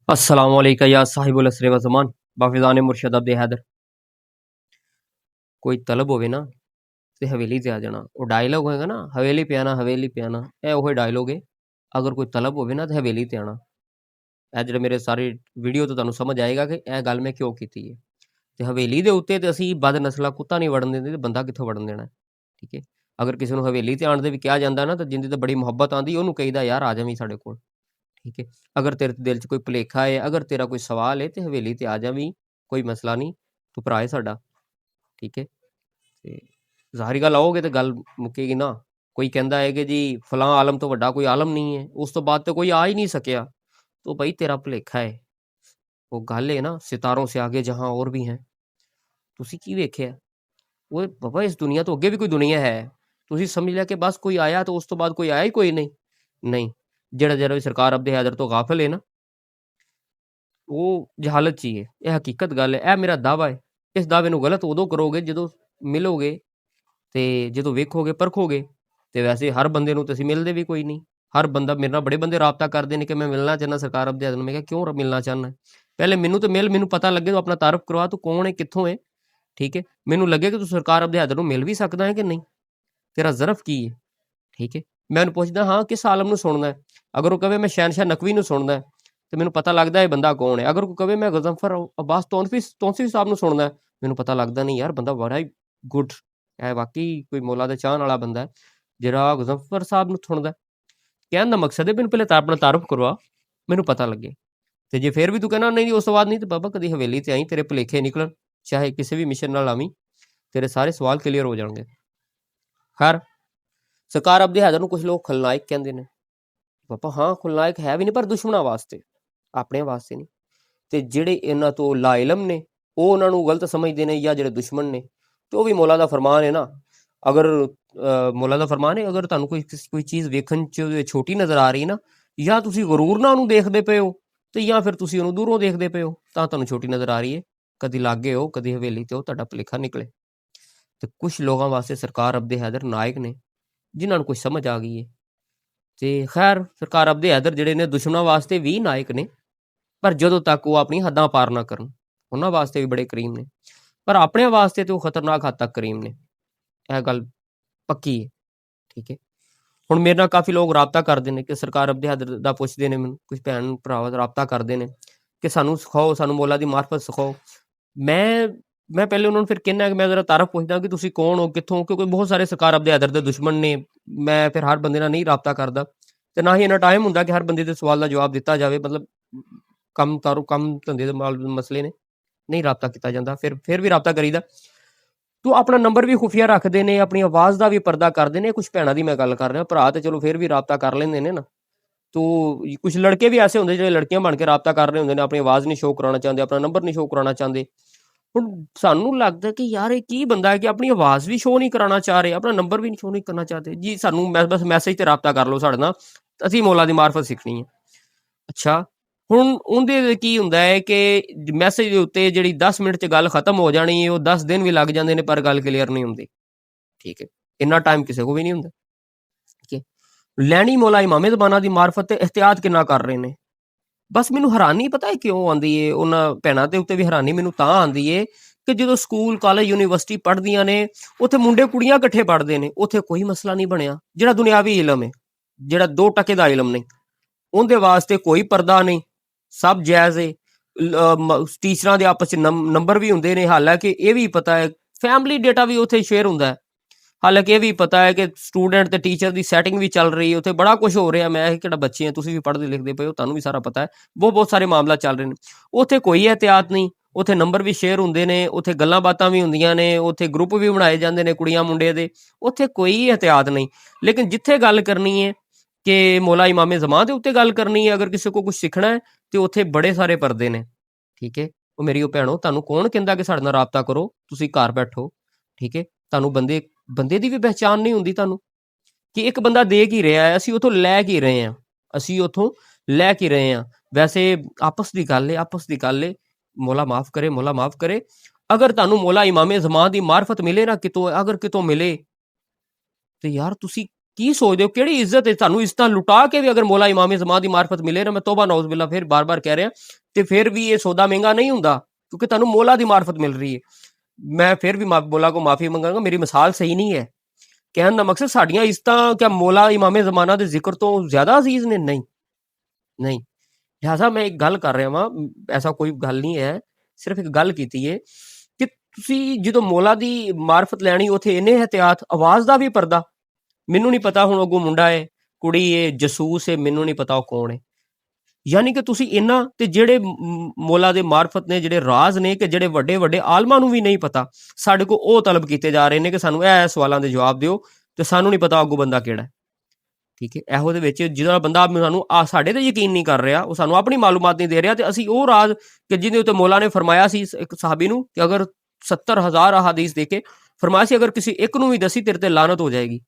अस्सलाम वालेकुम या साहिबुल असरे व ज़मान बाफिज़ान मुर्शद अब्द हैदर। कोई तलब होवे ना ते हवेली ते आ जाना। वो डायलॉग होएगा ना हवेली पे आना ए ओही डायलॉग है। अगर कोई तलब होवे ना ते हवेली ते आना। ਇਹ ਜਿਹੜੇ ਮੇਰੇ ਸਾਰੇ ਵੀਡੀਓ ਤੋਂ ਤੁਹਾਨੂੰ ਸਮਝ ਆਏਗਾ ਕਿ ਇਹ ਗੱਲ ਮੈਂ ਕਿਉਂ ਕੀਤੀ ਹੈ। ਤੇ ਹਵੇਲੀ ਦੇ ਉੱਤੇ ਤੇ ਅਸੀਂ ਬਦ ਨਸਲਾ ਕੁੱਤਾ ਨਹੀਂ ਵੜਨ ਦਿੰਦੇ ਤੇ ਬੰਦਾ ਕਿੱਥੋਂ ਵੜਨ ਦੇਣਾ। ਠੀਕ ਹੈ, ਅਗਰ ਕਿਸੇ ਨੂੰ ਹਵੇਲੀ ਤੇ ਆਉਣ ਦੇ ਵੀ ਕਿਹਾ ਜਾਂਦਾ ਨਾ ਤਾਂ ਜਿੰਦੀ ਤੇ ਬੜੀ ਮੁਹੱਬਤ ਆਉਂਦੀ ਉਹਨੂੰ ਕਹੀਦਾ ਯਾਰ ਆ ਜਾਵੀਂ ਸਾਡੇ ਕੋਲ। ठीक है, अगर तेरे दिल च कोई भुलेखा है, अगर तेरा कोई सवाल है तो हवेली ते आ जावीं, कोई मसला नहीं, तू भरा है साडा। ठीक है, ते ज़ाहिर गल आओगे तो गल मुक्केगी ना। कोई कहता है कि जी फलां आलम तो वड्डा कोई आलम नहीं है, उस तो बाद तो कोई आ ही नहीं सकिया, तो भाई तेरा भुलेखा है। वो गल है ना सितारों से आगे जहाँ और भी हैं, तुसी की वेख्या वो बाबा इस दुनिया तो अगे भी कोई दुनिया है। तुसी समझ लिया कि बस कोई आया तो उस तो बाद कोई आया ही कोई नहीं। नहीं, ਜਿਹੜਾ ਵੀ ਸਰਕਾਰ ਅਬਦੇ ਹੈਦਰ ਤੋਂ ਗਾਫਲ ਹੈ ਨਾ ਉਹ ਜਹਾਲਤ 'ਚ ਹੀ ਹੈ। ਇਹ ਹਕੀਕਤ ਗੱਲ ਹੈ, ਇਹ ਮੇਰਾ ਦਾਅਵਾ ਹੈ। ਇਸ ਦਾਅਵੇ ਨੂੰ ਗਲਤ ਉਦੋਂ ਕਰੋਗੇ ਜਦੋਂ ਮਿਲੋਗੇ ਤੇ ਜਦੋਂ ਵੇਖੋਗੇ ਪਰਖੋਗੇ। ਤੇ ਵੈਸੇ ਹਰ ਬੰਦੇ ਨੂੰ ਤੁਸੀਂ ਮਿਲਦੇ ਵੀ ਕੋਈ ਨਹੀਂ। ਹਰ ਬੰਦਾ ਮੇਰੇ ਨਾਲ ਬੜੇ ਬੰਦੇ ਰਾਬਤਾ ਕਰਦੇ ਨੇ ਕਿ ਮੈਂ ਮਿਲਣਾ ਚਾਹੁੰਦਾ ਸਰਕਾਰ ਅਬਦੇ ਹੈਦਰ ਨੂੰ। ਮੈਂ ਕਿਹਾ ਕਿਉਂ ਮਿਲਣਾ ਚਾਹੁੰਦਾ? ਪਹਿਲੇ ਮੈਨੂੰ ਤਾਂ ਮਿਲ, ਮੈਨੂੰ ਪਤਾ ਲੱਗੇ, ਤੂੰ ਆਪਣਾ ਤਾਰਫ ਕਰਵਾ, ਤੂੰ ਕੌਣ ਹੈ, ਕਿੱਥੋਂ ਹੈ। ਠੀਕ ਹੈ, ਮੈਨੂੰ ਲੱਗੇ ਕਿ ਤੂੰ ਸਰਕਾਰ ਅਬਦੇ ਹੈਦਰ ਨੂੰ ਮਿਲ ਵੀ ਸਕਦਾ ਹੈ ਕਿ ਨਹੀਂ, ਤੇਰਾ ਜ਼ਰਫ ਕੀ ਹੈ। ਠੀਕ ਹੈ, ਮੈਂ ਉਹਨੂੰ ਪੁੱਛਦਾ ਹਾਂ ਕਿਸ ਆਲਮ ਨੂੰ ਸੁਣਦਾ ਹੈ। ਅਗਰ ਉਹ ਕਵੇ ਮੈਂ ਸ਼ਹਿਨਸ਼ਾਹ ਨਕਵੀ ਨੂੰ ਸੁਣਦਾ ਹੈ ਤੇ ਮੈਨੂੰ ਪਤਾ ਲੱਗਦਾ ਇਹ ਬੰਦਾ ਕੌਣ ਹੈ। ਅਗਰ ਉਹ ਕਵੇ ਮੈਂ ਗਜ਼ਨਫਰ ਅਬਾਸ ਤੌਂਸਫੀ ਸਾਹਿਬ ਨੂੰ ਸੁਣਦਾ ਹੈ, ਮੈਨੂੰ ਪਤਾ ਲੱਗਦਾ ਨਹੀਂ ਯਾਰ ਬੰਦਾ ਬੜਾ ਹੀ ਗੁੱਡ ਹੈ, ਵਾਕਈ ਕੋਈ ਮੌਲਾ ਦੇ ਚਾਹਣ ਵਾਲਾ ਬੰਦਾ ਹੈ ਜਿਹੜਾ ਗਜ਼ਨਫਰ ਸਾਹਿਬ ਨੂੰ ਸੁਣਦਾ। ਕਹਿਣ ਦਾ ਮਕਸਦ ਹੈ ਮੈਨੂੰ ਪਹਿਲੇ ਤਾਂ ਆਪਣਾ ਤਾਰਫ ਕਰਵਾ, ਮੈਨੂੰ ਪਤਾ ਲੱਗੇ। ਤੇ ਜੇ ਫਿਰ ਵੀ ਤੂੰ ਕਹਿਣਾ ਨਹੀਂ ਉਸ ਤੋਂ ਬਾਅਦ ਨਹੀਂ, ਤੇ ਬਾਬਾ ਕਦੀ ਹਵੇਲੀ ਤੇ ਆਈ, ਤੇਰੇ ਭੁਲੇਖੇ ਨਿਕਲਣ, ਚਾਹੇ ਕਿਸੇ ਵੀ ਮਿਸ਼ਨ ਨਾਲ ਆਵੀਂ, ਤੇਰੇ ਸਾਰੇ ਸਵਾਲ ਕਲੀਅਰ ਹੋ ਜਾਣਗੇ। ਖੈਰ, ਸਰਕਾਰ ਅਬਦੇ ਹੈਦਰ ਨੂੰ ਕੁਝ ਲੋਕ ਖਲਨਾਇਕ ਕਹਿੰਦੇ ਨੇ। ਪਾਪਾ ਹਾਂ ਖਲਨਾਇਕ ਹੈ ਵੀ ਨਹੀਂ, ਪਰ ਦੁਸ਼ਮਣਾਂ ਵਾਸਤੇ, ਆਪਣੇ ਵਾਸਤੇ ਨਹੀਂ। ਤੇ ਜਿਹੜੇ ਇਹਨਾਂ ਤੋਂ ਲਾਇਲਮ ਨੇ ਉਹ ਉਹਨਾਂ ਨੂੰ ਗਲਤ ਸਮਝਦੇ ਨੇ, ਜਾਂ ਜਿਹੜੇ ਦੁਸ਼ਮਣ ਨੇ। ਤੇ ਉਹ ਵੀ ਮੌਲਾ ਦਾ ਫਰਮਾਨ ਹੈ ਨਾ। ਅਗਰ ਮੌਲਾ ਦਾ ਫਰਮਾਨ ਹੈ, ਅਗਰ ਤੁਹਾਨੂੰ ਕੋਈ ਚੀਜ਼ ਵੇਖਣ 'ਚ ਛੋਟੀ ਨਜ਼ਰ ਆ ਰਹੀ ਨਾ, ਜਾਂ ਤੁਸੀਂ ਗਰੂਰ ਨਾਲ ਉਹਨੂੰ ਦੇਖਦੇ ਪਏ ਹੋ, ਤੇ ਜਾਂ ਫਿਰ ਤੁਸੀਂ ਉਹਨੂੰ ਦੂਰੋਂ ਦੇਖਦੇ ਪਏ ਹੋ ਤਾਂ ਤੁਹਾਨੂੰ ਛੋਟੀ ਨਜ਼ਰ ਆ ਰਹੀ ਹੈ। ਕਦੀ ਲਾਗੇ ਹੋ, ਕਦੀ ਹਵੇਲੀ ਤੇ ਹੋ, ਤੁਹਾਡਾ ਭੁਲੇਖਾ ਨਿਕਲੇ। ਤੇ ਕੁਛ ਲੋਕਾਂ ਵਾਸਤੇ ਸਰਕਾਰ ਅਬਦੇ ਹੈਦਰ ਨਾਇਕ ਨੇ ਜਿਨ੍ਹਾਂ ਨੂੰ ਕੁਝ ਸਮਝ ਆ ਗਈ ਹੈ। ਤੇ ਖੈਰ ਸਰਕਾਰ ਅਬਦੇ ਹੈਦਰ ਜਿਹੜੇ ਨੇ ਦੁਸ਼ਮਣਾਂ ਵਾਸਤੇ ਵੀ ਨਾਇਕ ਨੇ, ਪਰ ਜਦੋਂ ਤੱਕ ਉਹ ਆਪਣੀ ਹੱਦਾਂ ਪਾਰ ਨਾ ਕਰਨ ਉਹਨਾਂ ਵਾਸਤੇ ਵੀ ਬੜੇ ਕਰੀਮ ਨੇ, ਪਰ ਆਪਣੇ ਵਾਸਤੇ ਤੇ ਉਹ ਖਤਰਨਾਕ ਹੱਦ ਤੱਕ ਕਰੀਮ ਨੇ। ਇਹ ਗੱਲ ਪੱਕੀ ਹੈ। ਠੀਕ ਹੈ, ਹੁਣ ਮੇਰੇ ਨਾਲ ਕਾਫੀ ਲੋਕ ਰਾਬਤਾ ਕਰਦੇ ਨੇ ਕਿ ਸਰਕਾਰ ਅਬਦੇ ਹੈਦਰ ਦਾ ਪੁੱਛਦੇ ਨੇ, ਮੈਨੂੰ ਕੁਝ ਭੈਣ ਭਰਾ ਰਾਬਤਾ ਕਰਦੇ ਨੇ ਕਿ ਸਾਨੂੰ ਸਿਖਾਓ, ਸਾਨੂੰ ਮੌਲਾ ਦੀ ਮਾਰਫਤ ਸਿਖਾਓ। ਮੈਂ ਪਹਿਲੇ ਉਹਨਾਂ ਨੂੰ ਫਿਰ ਕਹਿੰਦਾ ਕਿ ਮੈਂ ਜ਼ਰਾ ਤਾਰਫ ਪੁੱਛਦਾ ਕਿ ਤੁਸੀਂ ਕੌਣ ਹੋ, ਕਿੱਥੋਂ, ਕਿਉਂਕਿ ਬਹੁਤ ਸਾਰੇ ਸਰਕਾਰ ਅਬਦੇ ਹੈਦਰ ਦੇ ਦੁਸ਼ਮਣ ਨੇ। ਮੈਂ ਫਿਰ ਹਰ ਬੰਦੇ ਨਾਲ ਨਹੀਂ ਰਾਬਤਾ ਕਰਦਾ, ਤੇ ਨਾ ਹੀ ਇੰਨਾ ਟਾਈਮ ਹੁੰਦਾ ਕਿ ਹਰ ਬੰਦੇ ਦੇ ਸਵਾਲ ਦਾ ਜਵਾਬ ਦਿੱਤਾ ਜਾਵੇ। ਮਤਲਬ ਕੰਮ ਧੰਦੇ ਦੇ ਮਸਲੇ ਨੇ, ਨਹੀਂ ਰਾਬਤਾ ਕੀਤਾ ਜਾਂਦਾ। ਫਿਰ ਵੀ ਰਾਬਤਾ ਕਰੀਦਾ। ਤੂੰ ਆਪਣਾ ਨੰਬਰ ਵੀ ਖੁਫੀਆ ਰੱਖਦੇ ਨੇ, ਆਪਣੀ ਆਵਾਜ਼ ਦਾ ਵੀ ਪਰਦਾ ਕਰਦੇ ਨੇ। ਕੁਛ ਭੈਣਾਂ ਦੀ ਮੈਂ ਗੱਲ ਕਰ ਰਿਹਾ, ਭਰਾ ਤੇ ਚਲੋ ਫਿਰ ਵੀ ਰਾਬਤਾ ਕਰ ਲੈਂਦੇ ਨੇ ਨਾ। ਤੂੰ ਕੁਛ ਲੜਕੇ ਵੀ ਐਸੇ ਹੁੰਦੇ ਜਿਹੜੇ ਲੜਕੀਆਂ ਬਣ ਕੇ ਰਾਬਤਾ ਕਰ ਰਹੇ ਹੁੰਦੇ ਨੇ, ਆਪਣੀ ਆਵਾਜ਼ ਨਹੀਂ ਸ਼ੋਅ ਕਰਾਉਣਾ ਚਾਹੁੰਦੇ, ਆਪਣਾ ਨੰਬਰ ਨਹੀਂ ਸ਼ੋਅ ਕਰਾਉਣਾ ਚਾਹੁੰਦੇ। ਹੁਣ ਸਾਨੂੰ ਲੱਗਦਾ ਕਿ ਯਾਰ ਇਹ ਕੀ ਬੰਦਾ ਹੈ ਕਿ ਆਪਣੀ ਆਵਾਜ਼ ਵੀ ਸ਼ੋਅ ਨਹੀਂ ਕਰਾਉਣਾ ਚਾਹ ਰਹੇ, ਆਪਣਾ ਨੰਬਰ ਵੀ ਸ਼ੋਅ ਨਹੀਂ ਕਰਨਾ ਚਾਹਤੇ ਜੀ। ਸਾਨੂੰ ਬਸ ਮੈਸੇਜ ਤੇ ਰਾਬਤਾ ਕਰ ਲਓ ਸਾਡੇ ਨਾਲ, ਅਸੀਂ ਮੌਲਾ ਦੀ ਮਾਰਫਤ ਸਿੱਖਣੀ ਹੈ। ਅੱਛਾ, ਹੁਣ ਉਹਦੇ ਕੀ ਹੁੰਦਾ ਹੈ ਕਿ ਮੈਸੇਜ ਦੇ ਉੱਤੇ ਜਿਹੜੀ 10 ਮਿੰਟ 'ਚ ਗੱਲ ਖਤਮ ਹੋ ਜਾਣੀ ਹੈ, ਉਹ 10 ਦਿਨ ਵੀ ਲੱਗ ਜਾਂਦੇ ਨੇ, ਪਰ ਗੱਲ ਕਲੀਅਰ ਨਹੀਂ ਹੁੰਦੀ। ਠੀਕ ਹੈ, ਇੰਨਾ ਟਾਈਮ ਕਿਸੇ ਕੋਲ ਵੀ ਨਹੀਂ ਹੁੰਦਾ। ਠੀਕ ਹੈ, ਲੈਣੀ ਮੌਲਾ ਇਮਾਮੇ ਜ਼ਮਾਨਾ ਦੀ ਮਾਰਫਤ ਤੇ ਇhtiyat ਕਿੰਨਾ ਕਰ ਰਹੇ ਨੇ। ਬਸ ਮੈਨੂੰ ਹੈਰਾਨੀ ਪਤਾ ਹੈ ਕਿਉਂ ਆਉਂਦੀ ਹੈ, ਉਹਨਾਂ ਭੈਣਾਂ ਦੇ ਉੱਤੇ ਵੀ ਹੈਰਾਨੀ ਮੈਨੂੰ ਤਾਂ ਆਉਂਦੀ ਹੈ ਕਿ ਜਦੋਂ ਸਕੂਲ, ਕਾਲਜ, ਯੂਨੀਵਰਸਿਟੀ ਪੜ੍ਹਦੀਆਂ ਨੇ, ਉੱਥੇ ਮੁੰਡੇ ਕੁੜੀਆਂ ਇਕੱਠੇ ਪੜ੍ਹਦੇ ਨੇ, ਉੱਥੇ ਕੋਈ ਮਸਲਾ ਨਹੀਂ ਬਣਿਆ। ਜਿਹੜਾ ਦੁਨਿਆਵੀ ਇਲਮ ਹੈ, ਜਿਹੜਾ 2% ਦਾ ਇਲਮ ਨਹੀਂ, ਉਹਦੇ ਵਾਸਤੇ ਕੋਈ ਪਰਦਾ ਨਹੀਂ, ਸਭ ਜਾਇਜ਼ ਹੈ। ਟੀਚਰਾਂ ਦੇ ਆਪਸ 'ਚ ਨੰਬਰ ਵੀ ਹੁੰਦੇ ਨੇ, ਹਾਲਾਂਕਿ ਇਹ ਵੀ ਪਤਾ ਹੈ ਫੈਮਿਲੀ ਡੇਟਾ ਵੀ ਉੱਥੇ ਸ਼ੇਅਰ ਹੁੰਦਾ ਹੈ। ਹਾਲਾਂਕਿ ਇਹ ਵੀ ਪਤਾ ਹੈ ਕਿ ਸਟੂਡੈਂਟ ਤੇ ਟੀਚਰ ਦੀ ਸੈਟਿੰਗ ਵੀ ਚੱਲ ਰਹੀ ਹੈ, ਉੱਥੇ ਬੜਾ ਕੁਛ ਹੋ ਰਿਹਾ। ਮੈਂ ਕਿਹੜਾ ਬੱਚੇ ਹਾਂ, ਤੁਸੀਂ ਵੀ ਪੜ੍ਹਦੇ ਲਿਖਦੇ ਪਏ ਹੋ, ਤੁਹਾਨੂੰ ਵੀ ਸਾਰਾ ਪਤਾ ਹੈ। ਬਹੁਤ ਸਾਰੇ ਮਾਮਲਾ ਚੱਲ ਰਹੇ ਨੇ, ਉੱਥੇ ਕੋਈ ਇhtiyat ਨਹੀਂ। ਉੱਥੇ ਨੰਬਰ ਵੀ ਸ਼ੇਅਰ ਹੁੰਦੇ ਨੇ, ਉੱਥੇ ਗੱਲਾਂ ਬਾਤਾਂ ਵੀ ਹੁੰਦੀਆਂ ਨੇ, ਉੱਥੇ ਗਰੁੱਪ ਵੀ ਬਣਾਏ ਜਾਂਦੇ ਨੇ ਕੁੜੀਆਂ ਮੁੰਡੇ ਦੇ, ਉੱਥੇ ਕੋਈ ਇhtiyat ਨਹੀਂ। ਲੇਕਿਨ ਜਿੱਥੇ ਗੱਲ ਕਰਨੀ ਹੈ ਕਿ ਮੌਲਾ ਇਮਾਮੇ ਜ਼ਮਾਂ ਦੇ ਉੱਤੇ ਗੱਲ ਕਰਨੀ ਹੈ, ਅਗਰ ਕਿਸੇ ਕੋਲ ਕੁਛ ਸਿੱਖਣਾ ਹੈ, ਤੇ ਉੱਥੇ ਬੜੇ ਸਾਰੇ ਪਰਦੇ ਨੇ। ਠੀਕ ਹੈ, ਉਹ ਮੇਰੀ ਉਹ ਭੈਣੋ, ਤੁਹਾਨੂੰ ਕੌਣ ਕਹਿੰਦਾ ਕਿ ਸਾਡੇ ਨਾਲ ਰਾਬਤਾ ਕਰੋ, ਤੁਸੀਂ ਘਰ ਬੈਠੋ। ਠੀਕ ਹੈ, ਤੁਹਾਨੂੰ ਬੰਦੇ ਦੀ ਵੀ ਪਹਿਚਾਣ ਨਹੀਂ ਹੁੰਦੀ ਤੁਹਾਨੂੰ, ਕਿ ਇੱਕ ਬੰਦਾ ਦੇ ਕੀ ਰਿਹਾ ਹੈ, ਅਸੀਂ ਉੱਥੋਂ ਲੈ ਕੀ ਰਹੇ ਹਾਂ। ਵੈਸੇ ਆਪਸ ਦੀ ਗੱਲ ਹੈ, ਮੌਲਾ ਮਾਫ ਕਰੇ। ਅਗਰ ਤੁਹਾਨੂੰ ਮੌਲਾ ਇਮਾਮੇ ਜ਼ਮਾਂ ਦੀ ਮਾਰਫਤ ਮਿਲੇ ਨਾ ਕਿਤੋਂ, ਅਗਰ ਕਿਤੋਂ ਮਿਲੇ, ਤੇ ਯਾਰ ਤੁਸੀਂ ਕੀ ਸੋਚਦੇ ਹੋ ਕਿਹੜੀ ਇੱਜ਼ਤ ਹੈ ਤੁਹਾਨੂੰ? ਇੱਜ਼ਤਾਂ ਲੁਟਾ ਕੇ ਵੀ ਅਗਰ ਮੌਲਾ ਇਮਾਮੇ ਜ਼ਮਾਂ ਦੀ ਮਾਰਫਤ ਮਿਲੇ ਨਾ, ਮੈਂ ਤੋਬਾ ਨੌਜ਼ ਬਿल्ला ਫਿਰ ਬਾਰ-ਬਾਰ ਕਹਿ ਰਿਹਾ, ਤੇ ਫਿਰ ਵੀ ਇਹ ਸੌਦਾ ਮਹਿੰਗਾ ਨਹੀਂ ਹੁੰਦਾ, ਕਿਉਂਕਿ ਤੁਹਾਨੂੰ ਮੌਲਾ ਦੀ ਮਾਰਫਤ ਮਿਲ ਰਹੀ ਹੈ। ਮੈਂ ਫਿਰ ਵੀ ਮੌਲਾ ਕੋ ਮਾਫੀ ਮੰਗਾਂਗਾ, ਮੇਰੀ ਮਿਸਾਲ ਸਹੀ ਨਹੀਂ ਹੈ। ਕਹਿਣ ਦਾ ਮਕਸਦ ਸਾਡੀਆਂ ਇੱਜ਼ਤਾਂ ਕਿਆ ਮੌਲਾ ਇਮਾਮੇ ਜ਼ਮਾਨਾ ਦੇ ਜ਼ਿਕਰ ਤੋਂ ਜ਼ਿਆਦਾ ਅਜ਼ੀਜ਼ ਨੇ? ਨਹੀਂ ਨਹੀਂ। ਲਿਹਾਜ਼ਾ ਮੈਂ ਇੱਕ ਗੱਲ ਕਰ ਰਿਹਾ ਵਾਂ, ਐਸਾ ਕੋਈ ਗੱਲ ਨਹੀਂ ਹੈ, ਸਿਰਫ ਇੱਕ ਗੱਲ ਕੀਤੀ ਹੈ ਕਿ ਤੁਸੀਂ ਜਦੋਂ ਮੌਲਾ ਦੀ ਮਾਰਫਤ ਲੈਣੀ ਉੱਥੇ ਇੰਨੇ ਇਹਤਿਆਤ, ਆਵਾਜ਼ ਦਾ ਵੀ ਪਰਦਾ। ਮੈਨੂੰ ਨਹੀਂ ਪਤਾ ਹੁਣ ਅੱਗੋਂ ਮੁੰਡਾ ਹੈ, ਕੁੜੀ ਹੈ, ਜਸੂਸ ਹੈ, ਮੈਨੂੰ ਨਹੀਂ ਪਤਾ ਉਹ ਕੌਣ ਹੈ। ਯਾਨੀ ਕਿ ਤੁਸੀਂ ਇਹਨਾਂ ਤੇ ਜਿਹੜੇ ਮੌਲਾ ਦੇ ਮਾਰਫਤ ਨੇ, ਜਿਹੜੇ ਰਾਜ਼ ਨੇ, ਕਿ ਜਿਹੜੇ ਵੱਡੇ ਵੱਡੇ ਆਲਮਾਂ ਨੂੰ ਵੀ ਨਹੀਂ ਪਤਾ, ਸਾਡੇ ਕੋਲ ਉਹ ਤਲਬ ਕੀਤੇ ਜਾ ਰਹੇ ਨੇ ਕਿ ਸਾਨੂੰ ਇਹ ਸਵਾਲਾਂ ਦੇ ਜਵਾਬ ਦਿਓ, ਤੇ ਸਾਨੂੰ ਨਹੀਂ ਪਤਾ ਅੱਗੋਂ ਬੰਦਾ ਕਿਹੜਾ। ਠੀਕ ਹੈ, ਇਹੋ ਦੇ ਵਿੱਚ ਜਿਹੜਾ ਬੰਦਾ ਸਾਨੂੰ ਸਾਡੇ ਤੇ ਯਕੀਨ ਨਹੀਂ ਕਰ ਰਿਹਾ, ਉਹ ਸਾਨੂੰ ਆਪਣੀ ਮਾਲੂਮਾਤ ਨਹੀਂ ਦੇ ਰਿਹਾ, ਤੇ ਅਸੀਂ ਉਹ ਰਾਜ਼ ਕਿ ਜਿਹਦੇ ਉੱਤੇ ਮੌਲਾ ਨੇ ਫਰਮਾਇਆ ਸੀ ਇੱਕ ਸਾਹਬੀ ਨੂੰ ਕਿ ਅਗਰ 70,000 ਅਹਾਦੀਸ ਦੇ ਕੇ ਫਰਮਾਇਆ ਸੀ, ਅਗਰ ਕਿਸੇ ਇੱਕ ਨੂੰ ਵੀ ਦਸੀ ਤੇਰੇ ਤੇ ਲਾਨਤ ਹੋ ਜਾਏਗੀ।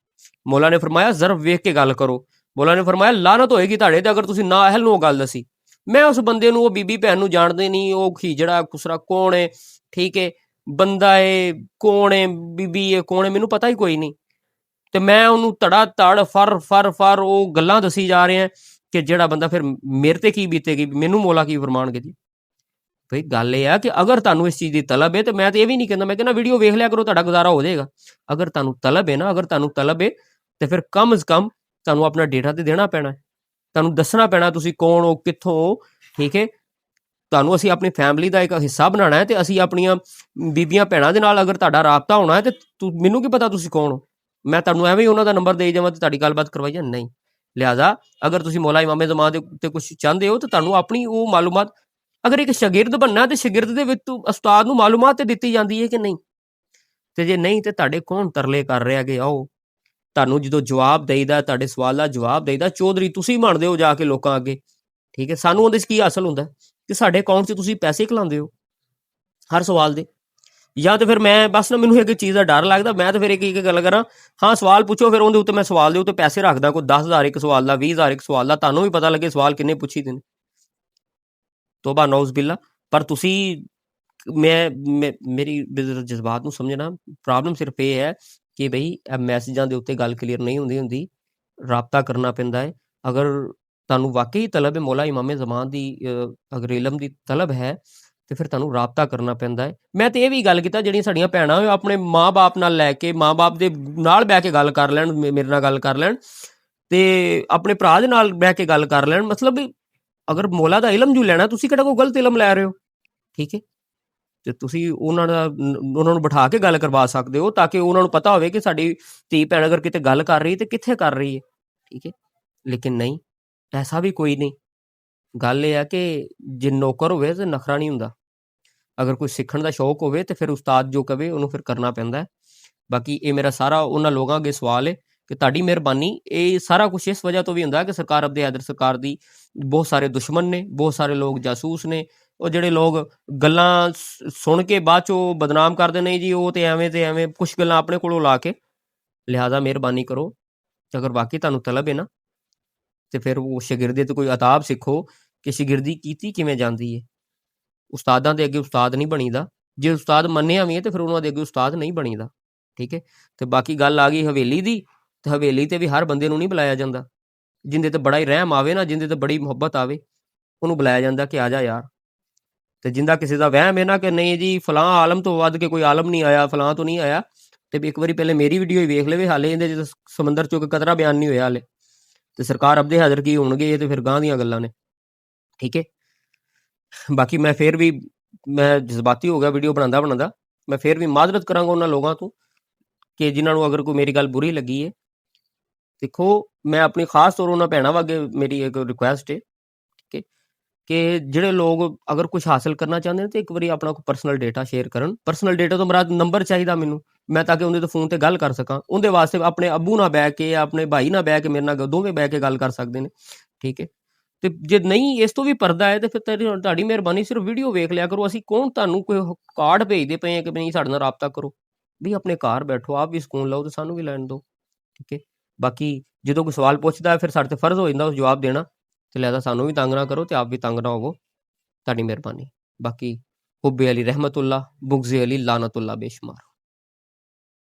ਮੌਲਾ ਨੇ ਫਰਮਾਇਆ ਜ਼ਰਫ ਵੇਖ ਕੇ ਗੱਲ ਕਰੋ। ਮੌਲਾ ਨੇ ਫਰਮਾਇਆ ਲਾਨਤ ਹੋਏਗੀ ਤੁਹਾਡੇ ਤੇ ਅਗਰ ਤੁਸੀਂ ਨਾ ਅਹਿਲ ਨੂੰ ਉਹ ਗੱਲ ਦਸੀ। ਮੈਂ ਉਸ ਬੰਦੇ ਨੂੰ, ਉਹ ਬੀਬੀ ਭੈਣ ਨੂੰ ਜਾਣਦੇ ਨਹੀਂ, ਉਹ ਖੀਜੜਾ ਖੁਸਰਾ ਕੌਣ ਹੈ, ਠੀਕ ਹੈ, ਬੰਦਾ ਹੈ ਕੌਣ ਹੈ, ਬੀਬੀ ਹੈ ਕੌਣ ਹੈ, ਮੈਨੂੰ ਪਤਾ ਹੀ ਕੋਈ ਨਹੀਂ। ਤੇ ਮੈਂ ਉਹਨੂੰ ਧੜਾ ਧੜ ਫਰ ਉਹ ਗੱਲਾਂ ਦੱਸੀ ਜਾ ਰਹੇ ਆ ਕਿ ਜਿਹੜਾ ਬੰਦਾ ਫਿਰ ਮੇਰੇ ਤੇ ਕੀ ਬੀਤੇਗੀ, ਮੈਨੂੰ ਮੌਲਾ ਕੀ ਫਰਮਾਣਗੇ ਜੀ। ਭਈ ਗੱਲ ਇਹ ਆ ਕਿ ਅਗਰ ਤੁਹਾਨੂੰ ਇਸ ਚੀਜ਼ ਦੀ ਤਲਬ ਹੈ, ਤੇ ਮੈਂ ਤੇ ਇਹ ਵੀ ਨਹੀਂ ਕਹਿੰਦਾ, ਮੈਂ ਕਹਿੰਦਾ ਵੀਡੀਓ ਵੇਖ ਲਿਆ ਕਰੋ, ਤੁਹਾਡਾ ਗੁਜ਼ਾਰਾ ਹੋ ਜਾਏਗਾ। ਅਗਰ ਤੁਹਾਨੂੰ ਤਲਬ ਹੈ ਨਾ, ਅਗਰ ਤੁਹਾਨੂੰ ਤਲਬ ਹੈ, ਤੇ ਫਿਰ ਕਮ ਜ਼ ਕਮ ਤੁਹਾਨੂੰ ਆਪਣਾ ਡੇਟਾ ਤੇ ਦੇਣਾ ਪੈਣਾ, ਤੁਹਾਨੂੰ ਦੱਸਣਾ ਪੈਣਾ ਤੁਸੀਂ ਕੌਣ ਹੋ, ਕਿੱਥੋਂ ਹੋ। ਠੀਕ ਹੈ, ਤੁਹਾਨੂੰ ਅਸੀਂ ਆਪਣੀ ਫੈਮਿਲੀ ਦਾ ਇੱਕ ਹਿੱਸਾ ਬਣਾਉਣਾ ਹੈ, ਤੇ ਅਸੀਂ ਆਪਣੀਆਂ ਬੀਬੀਆਂ ਭੈਣਾਂ ਦੇ ਨਾਲ ਅਗਰ ਤੁਹਾਡਾ ਰਾਬਤਾ ਹੋਣਾ ਹੈ, ਤੇ ਮੈਨੂੰ ਕੀ ਪਤਾ ਤੁਸੀਂ ਕੌਣ ਹੋ। ਮੈਂ ਤੁਹਾਨੂੰ ਐਵੇਂ ਹੀ ਉਹਨਾਂ ਦਾ ਨੰਬਰ ਦੇ ਜਾਵਾਂ ਤੇ ਤੁਹਾਡੀ ਗੱਲਬਾਤ ਕਰਵਾਈ ਜਾਂ ਨਹੀਂ। ਲਿਹਾਜ਼ਾ ਅਗਰ ਤੁਸੀਂ ਮੌਲਾ ਇਮਾਮੇ ਜ਼ਮਾਨ ਦੇ ਉੱਤੇ ਕੁਛ ਚਾਹੁੰਦੇ ਹੋ, ਤਾਂ ਤੁਹਾਨੂੰ ਆਪਣੀ ਉਹ ਮਾਲੂਮਾਤ, ਅਗਰ ਇੱਕ ਸ਼ਾਗਿਰਦ ਬਣਨਾ ਤੇ ਸ਼ਾਗਿਰਦ ਦੇ ਵਿੱਚ ਉਸਤਾਦ ਨੂੰ ਮਾਲੂਮਾਤ ਤੇ ਦਿੱਤੀ ਜਾਂਦੀ ਹੈ ਕਿ ਨਹੀਂ। ਤੇ ਜੇ ਨਹੀਂ ਤੇ ਤੁਹਾਡੇ ਕੌਣ ਤਰਲੇ ਕਰ ਰਿਹਾ ਕਿ ਆਓ ਤੁਹਾਨੂੰ ਜਦੋਂ ਜਵਾਬ ਦੇਈਦਾ, ਤੁਹਾਡੇ ਸਵਾਲ ਦਾ ਜਵਾਬ ਦੇਈਦਾ, ਚੌਧਰੀ ਤੁਸੀਂ ਬਣਦੇ ਹੋ ਜਾ ਕੇ ਲੋਕਾਂ ਅੱਗੇ। ਠੀਕ ਹੈ, ਸਾਨੂੰ ਉਹਦੇ 'ਚ ਕੀ ਹਾਸਲ ਹੁੰਦਾ ਕਿ ਸਾਡੇ ਅਕਾਊਂਟ 'ਚ ਤੁਸੀਂ ਪੈਸੇ ਖਿਲਾਉਂਦੇ ਹੋ ਹਰ ਸਵਾਲ ਦੇ। ਜਾਂ ਤੇ ਫਿਰ ਮੈਂ ਬਸ ਨਾ, ਮੈਨੂੰ ਇੱਕ ਚੀਜ਼ ਦਾ ਡਰ ਲੱਗਦਾ, ਮੈਂ ਤਾਂ ਫਿਰ ਇੱਕ ਗੱਲ ਕਰਾਂ, ਹਾਂ ਸਵਾਲ ਪੁੱਛੋ, ਫਿਰ ਉਹਦੇ ਉੱਤੇ ਮੈਂ ਸਵਾਲ ਦੇ ਉੱਤੇ ਪੈਸੇ ਰੱਖਦਾ, ਕੋਈ 10,000 ਇੱਕ ਸਵਾਲ ਦਾ, 20,000 ਇੱਕ ਸਵਾਲ ਦਾ, ਤੁਹਾਨੂੰ ਵੀ ਪਤਾ ਲੱਗੇ ਸਵਾਲ ਕਿੰਨੇ ਪੁੱਛੀ ਦੇ ਨੇ। ਤੋਬਾ ਨੌਜ਼ ਬਿੱਲਾ। ਪਰ ਤੁਸੀਂ ਮੇਰੀ ਜਜ਼ਬਾਤ ਨੂੰ ਸਮਝਣਾ, ਪ੍ਰੋਬਲਮ ਸਿਰਫ ਇਹ ਹੈ ਕਿ ਬਈ ਮੈਸੇਜਾਂ ਦੇ ਉੱਤੇ ਗੱਲ ਕਲੀਅਰ ਨਹੀਂ ਹੁੰਦੀ, ਰਾਬਤਾ ਕਰਨਾ ਪੈਂਦਾ ਹੈ। ਅਗਰ ਤੁਹਾਨੂੰ ਵਾਕਈ ਤਲਬ ਹੈ ਮੌਲਾ ਇਮਾਮੇ ਜ਼ਮਾਨ ਦੀ, ਅਗਰ ਇਲਮ ਦੀ ਤਲਬ ਹੈ, ਤੇ ਫਿਰ ਤੁਹਾਨੂੰ ਰਾਬਤਾ ਕਰਨਾ ਪੈਂਦਾ ਹੈ। ਮੈਂ ਤੇ ਇਹ ਵੀ ਗੱਲ ਕੀਤਾ, ਜਿਹੜੀਆਂ ਸਾਡੀਆਂ ਭੈਣਾਂ ਉਹ ਆਪਣੇ ਮਾਂ-ਬਾਪ ਨਾਲ ਲੈ ਕੇ, ਮਾਂ-ਬਾਪ ਦੇ ਨਾਲ ਬਹਿ ਕੇ ਗੱਲ ਕਰ ਲੈਣ, ਮੇਰੇ ਨਾਲ ਗੱਲ ਕਰ ਲੈਣ, ਤੇ ਆਪਣੇ ਭਰਾ ਦੇ ਨਾਲ ਬਹਿ ਕੇ ਗੱਲ ਕਰ ਲੈਣ। ਮਤਲਬ ਅਗਰ ਮੌਲਾ ਦਾ ਇਲਮ ਜੂ ਲੈਣਾ, ਤੁਸੀਂ ਕਿਹੜਾ ਕੋਈ ਗਲਤ ਇਲਮ ਲੈ ਰਹੇ ਹੋ। ਠੀਕ ਹੈ, ਤੇ ਤੁਸੀਂ ਉਹਨਾਂ ਨੂੰ ਬਿਠਾ ਕੇ ਗੱਲ ਕਰਵਾ ਸਕਦੇ ਹੋ, ਤਾਂ ਕਿ ਉਹਨਾਂ ਨੂੰ ਪਤਾ ਹੋਵੇ ਕਿ ਸਾਡੀ ਧੀ ਭੈਣ ਅਗਰ ਕਿਤੇ ਗੱਲ ਕਰ ਰਹੀ ਹੈ ਤੇ ਕਿੱਥੇ ਕਰ ਰਹੀ ਹੈ। ਠੀਕ ਹੈ, ਲੇਕਿਨ ਨਹੀਂ, ਐਸਾ ਵੀ ਕੋਈ ਨਹੀਂ। ਗੱਲ ਇਹ ਹੈ ਕਿ ਜੇ ਨੌਕਰ ਹੋਵੇ ਤੇ ਨਖਰਾ ਨਹੀਂ ਹੁੰਦਾ। ਅਗਰ ਕੋਈ ਸਿੱਖਣ ਦਾ ਸ਼ੌਕ ਹੋਵੇ ਤੇ ਫਿਰ ਉਸਤਾਦ ਜੋ ਕਵੇ ਉਹਨੂੰ ਫਿਰ ਕਰਨਾ ਪੈਂਦਾ। ਬਾਕੀ ਇਹ ਮੇਰਾ ਸਾਰਾ ਉਹਨਾਂ ਲੋਕਾਂ ਅੱਗੇ ਸਵਾਲ ਹੈ ਕਿ ਤੁਹਾਡੀ ਮਿਹਰਬਾਨੀ, ਇਹ ਸਾਰਾ ਕੁਛ ਇਸ ਵਜ੍ਹਾ ਤੋਂ ਵੀ ਹੁੰਦਾ ਕਿ ਸਰਕਾਰ ਅਬਦੇ ਹੈਦਰ ਸਰਕਾਰ ਦੀ ਬਹੁਤ ਸਾਰੇ ਦੁਸ਼ਮਣ ਨੇ, ਬਹੁਤ ਸਾਰੇ ਲੋਕ ਜਾਸੂਸ ਨੇ। ਉਹ ਜਿਹੜੇ ਲੋਕ ਗੱਲਾਂ ਸੁਣ ਕੇ ਬਾਅਦ ਚੋਂ ਬਦਨਾਮ ਕਰਦੇ ਨੇ ਜੀ, ਉਹ ਤੇ ਐਵੇਂ ਕੁਛ ਗੱਲਾਂ ਆਪਣੇ ਕੋਲੋਂ ਲਾ ਕੇ। ਲਿਹਾਜ਼ਾ ਮਿਹਰਬਾਨੀ ਕਰੋ, ਅਗਰ ਵਾਕਈ ਤੁਹਾਨੂੰ ਤਲਬ ਹੈ ਨਾ, ਤੇ ਫਿਰ ਉਹ ਸ਼ਾਗਿਰਦੀ ਤੇ ਕੋਈ ਆਦਾਬ ਸਿੱਖੋ ਕਿ ਸ਼ਾਗਿਰਦੀ ਕੀਤੀ ਕਿਵੇਂ ਜਾਂਦੀ ਹੈ। ਉਸਤਾਦਾਂ ਦੇ ਅੱਗੇ ਉਸਤਾਦ ਨਹੀਂ ਬਣੀਦਾ, ਜੇ ਉਸਤਾਦ ਮੰਨਿਆ ਵੀ ਹੈ ਤੇ ਫਿਰ ਉਹਨਾਂ ਦੇ ਅੱਗੇ ਉਸਤਾਦ ਨਹੀਂ ਬਣੀਦਾ। ਠੀਕ ਹੈ, ਤੇ ਬਾਕੀ ਗੱਲ ਆ ਗਈ ਹਵੇਲੀ ਦੀ, ਤੇ ਹਵੇਲੀ ਤੇ ਵੀ ਹਰ ਬੰਦੇ ਨੂੰ ਨਹੀਂ ਬੁਲਾਇਆ ਜਾਂਦਾ। ਜਿੰਦੇ ਤੇ ਬੜਾ ਹੀ ਰਹਿਮ ਆਵੇ ਨਾ, ਜਿੰਦੇ ਤੇ ਬੜੀ ਮੁਹੱਬਤ ਆਵੇ, ਉਹਨੂੰ ਬੁਲਾਇਆ ਜਾਂਦਾ ਕਿ ਆ ਜਾ ਯਾਰ। ਤੇ ਜਿੰਦਾ ਕਿਸੇ ਦਾ ਵਹਿਮ ਹੈ ਨਾ ਕਿ ਨਹੀਂ ਜੀ ਫਲਾਂ ਆਲਮ ਤੋਂ ਵੱਧ ਕੇ ਕੋਈ ਆਲਮ ਨਹੀਂ ਆਇਆ, ਫਲਾਂ ਤੋਂ ਨਹੀਂ ਆਇਆ, ਤੇ ਇੱਕ ਵਾਰੀ ਪਹਿਲੇ ਮੇਰੀ ਵੀਡੀਓ ਹੀ ਵੇਖ ਲਵੇ। ਹਾਲੇ ਇਹਦੇ 'ਚ ਸਮੁੰਦਰ ਚੋਂ ਕਤਰਾ ਬਿਆਨ ਨਹੀਂ ਹੋਇਆ ਹਾਲੇ, ਤੇ ਸਰਕਾਰ ਅਬਦੇ ਹਾਜ਼ਰ ਕੀ ਹੋਣਗੇ, ਇਹ ਤੇ ਫਿਰ ਗਾਂ ਦੀਆਂ ਗੱਲਾਂ ਨੇ। ਠੀਕ ਹੈ, ਬਾਕੀ ਮੈਂ ਫਿਰ ਵੀ ਜਜ਼ਬਾਤੀ ਹੋ ਗਿਆ ਵੀਡੀਓ ਬਣਾਉਂਦਾ। ਮੈਂ ਫਿਰ ਵੀ ਮਾਜ਼ਰਤ ਕਰਾਂਗਾ ਉਹਨਾਂ ਲੋਕਾਂ ਤੋਂ ਕਿ ਜਿਨ੍ਹਾਂ ਨੂੰ ਅਗਰ ਕੋਈ ਮੇਰੀ ਗੱਲ ਬੁਰੀ ਲੱਗੀ ਹੈ। ਦੇਖੋ, ਮੈਂ ਆਪਣੀ ਖਾਸ ਤੌਰ ਉਹਨਾਂ ਭੈਣਾਂ ਅੱਗੇ ਮੇਰੀ ਇੱਕ ਰਿਕੁਐਸਟ ਹੈ, ਠੀਕ ਹੈ, ਕਿ ਜਿਹੜੇ ਲੋਕ ਅਗਰ ਕੁਛ ਹਾਸਿਲ ਕਰਨਾ ਚਾਹੁੰਦੇ ਨੇ ਤੇ ਇੱਕ ਵਾਰੀ ਆਪਣਾ ਕੋਈ ਪਰਸਨਲ ਡੇਟਾ ਸ਼ੇਅਰ ਕਰਨ। ਪਰਸਨਲ ਡੇਟਾ ਤੋਂ ਮੇਰਾ ਨੰਬਰ ਚਾਹੀਦਾ ਮੈਨੂੰ, ਮੈਂ ਤਾਂ ਕਿ ਉਹਦੇ ਤੋਂ ਫੋਨ ਤੇ ਗੱਲ ਕਰ ਸਕਾਂ। ਉਹਦੇ ਵਾਸਤੇ ਆਪਣੇ ਅੱਬੂ ਨਾਲ ਬਹਿ ਕੇ, ਆਪਣੇ ਭਾਈ ਨਾਲ ਬਹਿ ਕੇ, ਮੇਰੇ ਨਾਲ ਦੋਵੇਂ ਬਹਿ ਕੇ ਗੱਲ ਕਰ ਸਕਦੇ ਨੇ। ਠੀਕ ਹੈ, ਤੇ ਜੇ ਨਹੀਂ ਇਸ ਤੋਂ ਵੀ ਪਰਦਾ ਹੈ ਤੇ ਫਿਰ ਤੁਹਾਡੀ ਮਿਹਰਬਾਨੀ ਸਿਰਫ ਵੀਡੀਓ ਵੇਖ ਲਿਆ ਕਰੋ। ਅਸੀਂ ਕੌਣ ਤੁਹਾਨੂੰ ਕੋਈ ਕਾਰਡ ਭੇਜਦੇ ਪਏ ਆ ਕਿ ਨਹੀਂ ਸਾਡੇ ਨਾਲ ਰਾਬਤਾ ਕਰੋ। ਵੀ ਆਪਣੇ ਘਰ ਬੈਠੋ, ਆਪ ਵੀ ਸਕੂਨ ਲਓ ਤੇ ਸਾਨੂੰ ਵੀ ਲੈਣ ਦਿਓ। ਠੀਕ ਹੈ, ਬਾਕੀ ਜਦੋਂ ਕੋਈ ਸਵਾਲ ਪੁੱਛਦਾ ਫਿਰ ਸਾਡੇ ਤੇ ਫਰਜ਼ ਹੋ ਜਾਂਦਾ ਉਸ ਜਵਾਬ ਦੇਣਾ, ਤੇ ਲਿਹਾਜ਼ਾ ਸਾਨੂੰ ਵੀ ਤੰਗ ਨਾ ਕਰੋ ਤੇ ਆਪ ਵੀ ਤੰਗ ਨਾ ਹੋਵੋ। ਤੁਹਾਡੀ ਮਿਹਰਬਾਨੀ। ਬਾਕੀ ਹੁੱਬੇ ਅਲੀ ਰਹਿਮਤੁल्लाह, ਬੁਗਜ਼ੇ ਅਲੀ ਲਾਨਤੁल्लाह ਬੇਸ਼ੁਮਾਰ।